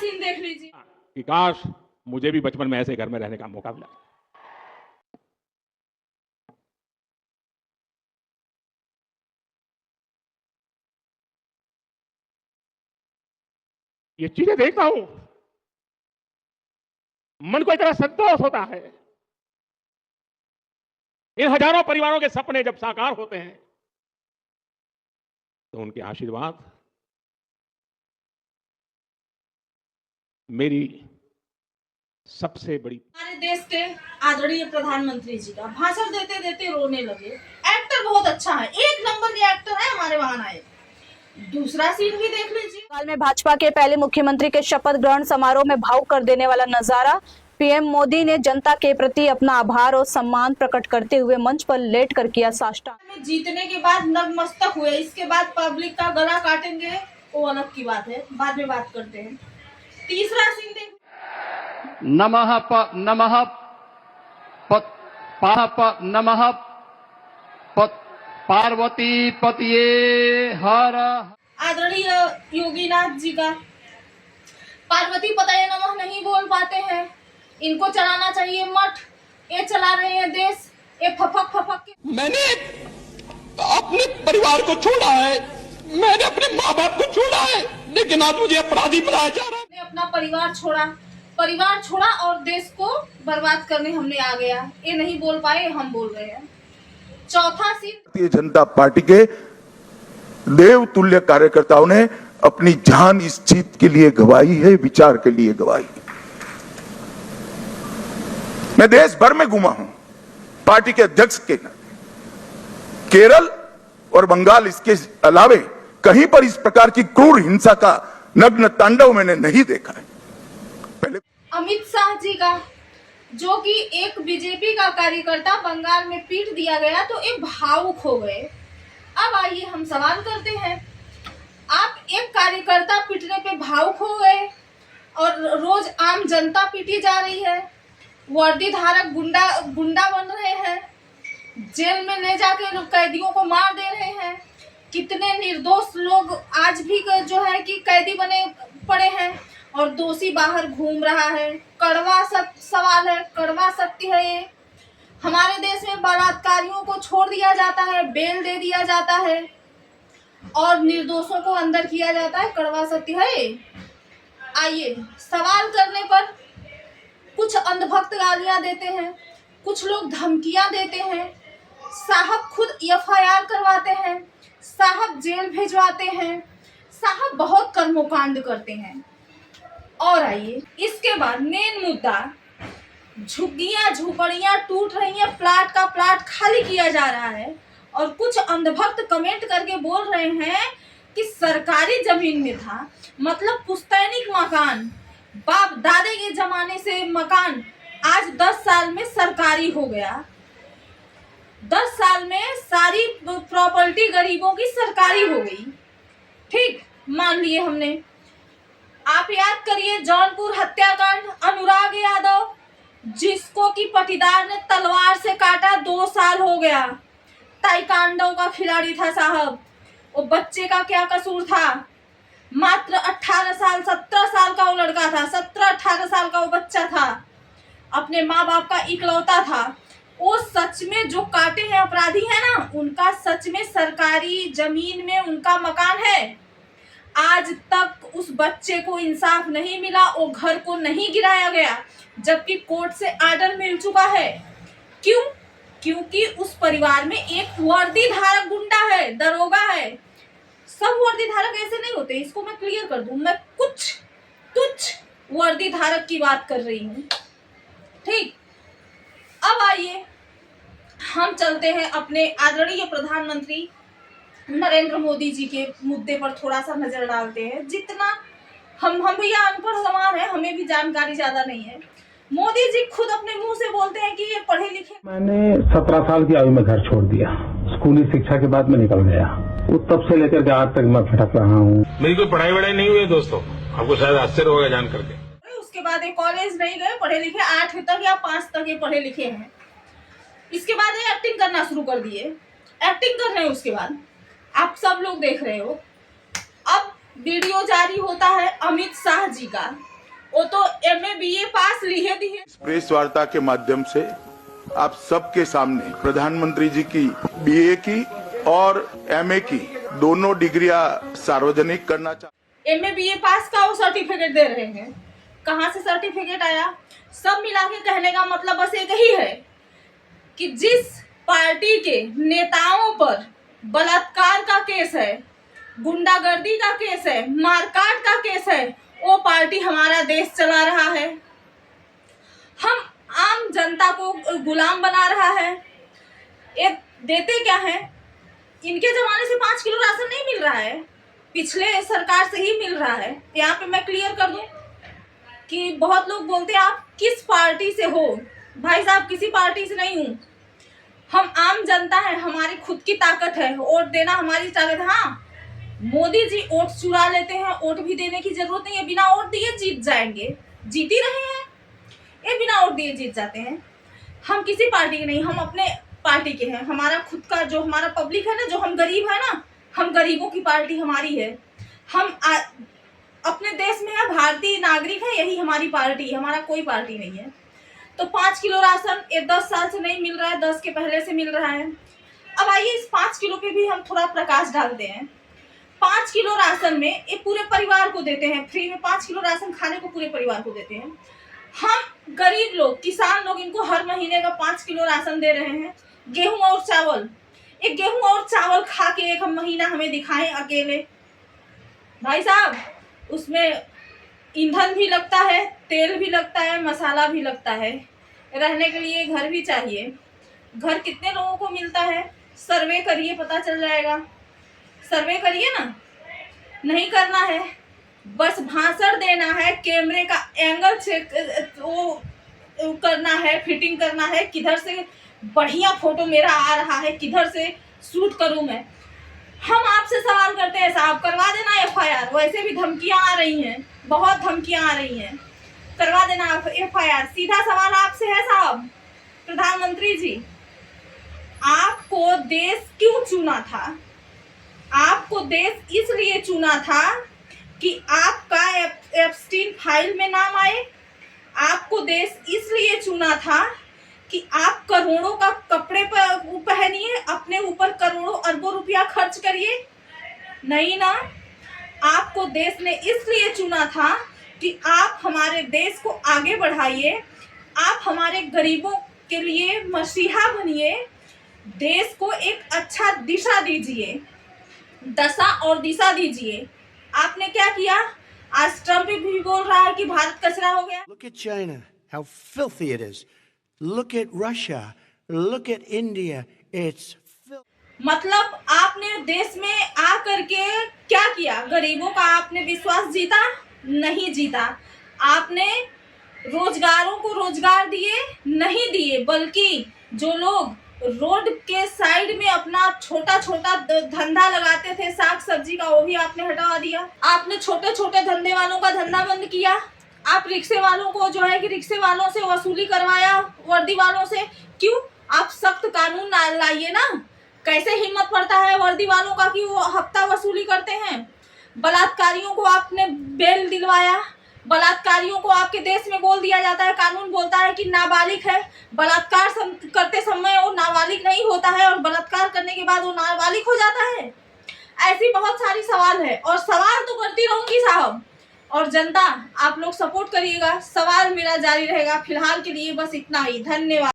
Scene देख लीजिए कि काश मुझे भी बचपन में ऐसे घर में रहने का मौका मिला। ये चीजें देखता हूं, मन को इतना संतोष होता है। इन हजारों परिवारों के सपने जब साकार होते हैं तो उनके आशीर्वाद मेरी सबसे बड़ी। हमारे देश के आदरणीय प्रधानमंत्री जी का भाषण देते देते रोने लगे। एक्टर बहुत अच्छा है, एक नंबर के एक्टर है हमारे वहां आए। दूसरा सीन भी देख लीजिए। बंगाल में भाजपा के पहले मुख्यमंत्री के शपथ ग्रहण समारोह में भावुक कर देने वाला नजारा। पीएम मोदी ने जनता के प्रति अपना आभार और सम्मान प्रकट करते हुए मंच पर लेट कर किया साष्टांग। जीतने के बाद नतमस्तक हुए, इसके बाद पब्लिक का गला काटेंगे वो अलग की बात है, बाद में बात करते हैं। तीसरा सीन देख। नमः पार्वती पतिये हर। आदरणीय योगीनाथ जी का पार्वती पतिये नमः नहीं बोल पाते हैं, इनको चलाना चाहिए मठ, ये चला रहे हैं देश, ये फपक के। मैंने अपने परिवार को छोड़ा है, मैंने अपने माँ बाप को छोड़ा है, लेकिन आज मुझे अपराधी बनाया जा रहा है। अपना परिवार छोड़ा और देश को बर्बाद करने हमने आ गया, ये नहीं बोल पाए, हम बोल रहे हैं। चौथा सीन। भारतीय जनता पार्टी के देव तुल्य कार्यकर्ताओं ने अपनी जान इस जीत के लिए गंवाई है, विचार के लिए गंवाई। मैं देश भर में घूमा हूं पार्टी के अध्यक्ष के केरल और बंगाल, इसके अलावे कहीं पर इस प्रकार की क्रूर हिंसा का नग्न तांडव मैंने नहीं देखा है। पहले अमित शाह जी का, जो कि एक बीजेपी का कार्यकर्ता बंगाल में पीट दिया गया तो एक भावुक हो गए। अब आइए हम सवाल करते हैं, आप एक कार्यकर्ता पीटने पे भावुक हो गए और रोज आम जनता पीटी जा रही है, वर्दी धारक गुंडा बन रहे हैं, जेल में ले जाके कैदियों को मार दे रहे हैं। कितने निर्दोष लोग आज भी जो है कि कैदी बने पड़े हैं और दोषी बाहर घूम रहा है। कड़वा सवाल है, कड़वा सत्य है ये। हमारे देश में बलात्कारियों को छोड़ दिया जाता है, बेल दे दिया जाता है और निर्दोषों को अंदर किया जाता है, कड़वा सत्य है ये। आइए, सवाल करने पर कुछ अंधभक्त गालियां देते हैं, कुछ लोग धमकियां देते हैं, साहब खुद एफआईआर करवाते हैं, साहब जेल भेजवाते हैं, साहब बहुत कर्मकांड करते हैं। और आइए, इसके बाद मेन मुद्दा, झुग्गियां झोपड़ियां टूट रही हैं, प्लाट का प्लाट खाली किया जा रहा है और कुछ अंधभक्त कमेंट करके बोल रहे हैं कि सरकारी जमीन में था, मतलब पुश्तैनिक मकान, बाप दादे के जमाने से मकान आज 10 साल में सरकारी हो गया। 10 साल में सारी प्रॉपर्टी गरीबों की सरकारी हो गई। ठीक, मान लिए हमने। आप याद करिए जौनपुर हत्याकांड, अनुराग यादव, जिसको कि पटीदार ने तलवार से काटा, 2 साल हो गया। ताइक्वांडो का खिलाड़ी था साहब, वो बच्चे का क्या कसूर था? मात्र 18 साल 17 साल का वो लड़का था, 17-18 साल का वो बच्चा था, अपने माँ बाप का इकलौता था। वो सच में जो काटे हैं अपराधी है ना, उनका सच में सरकारी जमीन में उनका मकान है। आज तक उस बच्चे को इंसाफ नहीं मिला, वो घर को नहीं गिराया गया, जबकि कोर्ट से आर्डर मिल चुका है। क्यों? क्योंकि उस परिवार में एक वर्दी धारक गुंडा है, दरोगा है। सब वर्दी धारक ऐसे नहीं होते, इसको मैं क्लियर कर दूं। मैं कुछ वर्दी धारक की बात कर रही हूँ। ठीक, अब आइए हम चलते हैं अपने आदरणीय प्रधानमंत्री नरेंद्र मोदी जी के मुद्दे पर थोड़ा सा नजर डालते हैं। जितना हम भी अनपढ़ गंवार हैं, हमें भी जानकारी ज्यादा नहीं है। मोदी जी खुद अपने मुंह से बोलते हैं कि ये पढ़े लिखे। मैंने 17 साल की आयु में घर छोड़ दिया, स्कूली शिक्षा के बाद मैं निकल गया। वो तब से लेकर के आज तक मैं भटक रहा हूँ। मेरी कोई पढ़ाई वढ़ाई नहीं हुई दोस्तों, आपको शायद आश्चर्य होगा जान करके। उसके बाद ये कॉलेज नहीं गए, पढ़े लिखे 8 तक या 5 तक ये पढ़े लिखे हैं। इसके बाद ये एक्टिंग करना शुरू कर दिए, एक्टिंग कर रहे हैं। उसके बाद आप सब लोग देख रहे हो, अब वीडियो जारी होता है अमित शाह जी का, वो तो MA BA पास लिए दी है। प्रेस वार्ता के माध्यम से आप सबके सामने प्रधानमंत्री जी की BA की और MA की दोनों डिग्रियां सार्वजनिक करना MA BA पास का वो सर्टिफिकेट दे रहे हैं। कहाँ से सर्टिफिकेट आया? सब मिला के कहने का मतलब बस एक ही है कि जिस पार्टी के नेताओं पर बलात्कार का केस है, गुंडागर्दी का केस है, मारकाट का केस है, वो पार्टी हमारा देश चला रहा है। हम आम जनता को गुलाम बना रहा है। ये देते क्या है? इनके जमाने से 5 किलो राशन नहीं मिल रहा है, पिछले सरकार से ही मिल रहा है। यहाँ पे मैं क्लियर कर दूं कि बहुत लोग बोलते हैं आप किस पार्टी से हो। भाई साहब, किसी पार्टी से नहीं हूँ। हम आम जनता है, हमारी खुद की ताकत है, वोट देना हमारी ताकत है। हाँ, मोदी जी वोट चुरा लेते हैं, वोट भी देने की जरूरत नहीं है। बिना वोट दिए जीत जाएंगे, जीत ही रहे हैं। ये बिना वोट दिए जीत जाते हैं। हम किसी पार्टी के नहीं, हम अपने पार्टी के हैं। हमारा खुद का जो हमारा पब्लिक है ना, जो हम गरीब है ना, हम गरीबों की पार्टी हमारी है। हम अपने देश में है, भारतीय नागरिक है, यही हमारी पार्टी है, हमारा कोई पार्टी नहीं है। तो 5 किलो राशन ये 10 साल से नहीं मिल रहा है, 10 के पहले से मिल रहा है। अब आइए इस 5 किलो पे भी हम थोड़ा प्रकाश डालते हैं। 5 किलो राशन में ये पूरे परिवार को देते हैं, फ्री में 5 किलो राशन खाने को पूरे परिवार को देते हैं। हम गरीब लोग, किसान लोग, इनको हर महीने का 5 किलो राशन दे रहे हैं। गेहूं और चावल, एक गेहूं और चावल खा के एक महीना हमें दिखाएं अकेले। भाई साहब, उसमें ईंधन भी लगता है, तेल भी लगता है, मसाला भी लगता है, रहने के लिए घर भी चाहिए। घर कितने लोगों को मिलता है? सर्वे करिए, पता चल जाएगा। सर्वे करिए ना, नहीं करना है, बस भाषण देना है, कैमरे का एंगल चेक वो करना है, फिटिंग करना है, किधर से बढ़िया फोटो मेरा आ रहा है, किधर से शूट करूं मैं। हम आपसे सवाल करते हैं साहब, करवा देना FIR। वैसे भी धमकियां आ रही हैं, बहुत धमकियां आ रही हैं, करवा देना FIR। सीधा सवाल आपसे है साहब, प्रधानमंत्री जी, आपको देश क्यों चुना था? आपको देश इसलिए चुना था कि आपका एप्स्टीन फाइल में नाम आए। आपको देश इसलिए चुना था कि आप करोड़ों का कपड़े पहनिए, अपने ऊपर करोड़ों अरबों रुपया खर्च करिए। नहीं ना, आपको देश ने इसलिए चुना था कि आप हमारे देश को आगे बढ़ाइए, आप हमारे गरीबों के लिए मसीहा बनिए, देश को एक अच्छा दिशा दीजिए, दशा और दिशा दीजिए। आपने क्या किया? आज ट्रम्प भी बोल रहा है कि भारत कचरा हो गया। Look at China, how filthy it is. Look at Russia. Look at India. It's मतलब आपने देश में आ करके क्या किया? गरीबों का आपने विश्वास जीता? नहीं जीता। आपने रोजगारों को रोजगार दिए? नहीं दिए, बल्कि जो लोग रोड के साइड में अपना छोटा छोटा धंधा लगाते थे साग सब्जी का, वो भी आपने हटा दिया। आपने छोटे छोटे धंधे वालों का धंधा बंद किया। आप रिक्शे वालों को जो है कि रिक्शे वालों से वसूली करवाया, वर्दी वालों से। क्यों? आप सख्त कानून लाइए ना। कैसे हिम्मत पड़ता है वर्दी वालों का कि वो हफ्ता वसूली करते हैं। बलात्कारियों को आपने बेल दिलवाया। बलात्कारियों को आपके देश में बोल दिया जाता है, कानून बोलता है कि नाबालिग है। बलात्कार करते समय वो नाबालिग नहीं होता है और बलात्कार करने के बाद वो नाबालिग हो जाता है। ऐसी बहुत सारी सवाल है और सवाल तो करती रहूंगी साहब। और जनता, आप लोग सपोर्ट करिएगा, सवाल मेरा जारी रहेगा। फिलहाल के लिए बस इतना ही, धन्यवाद।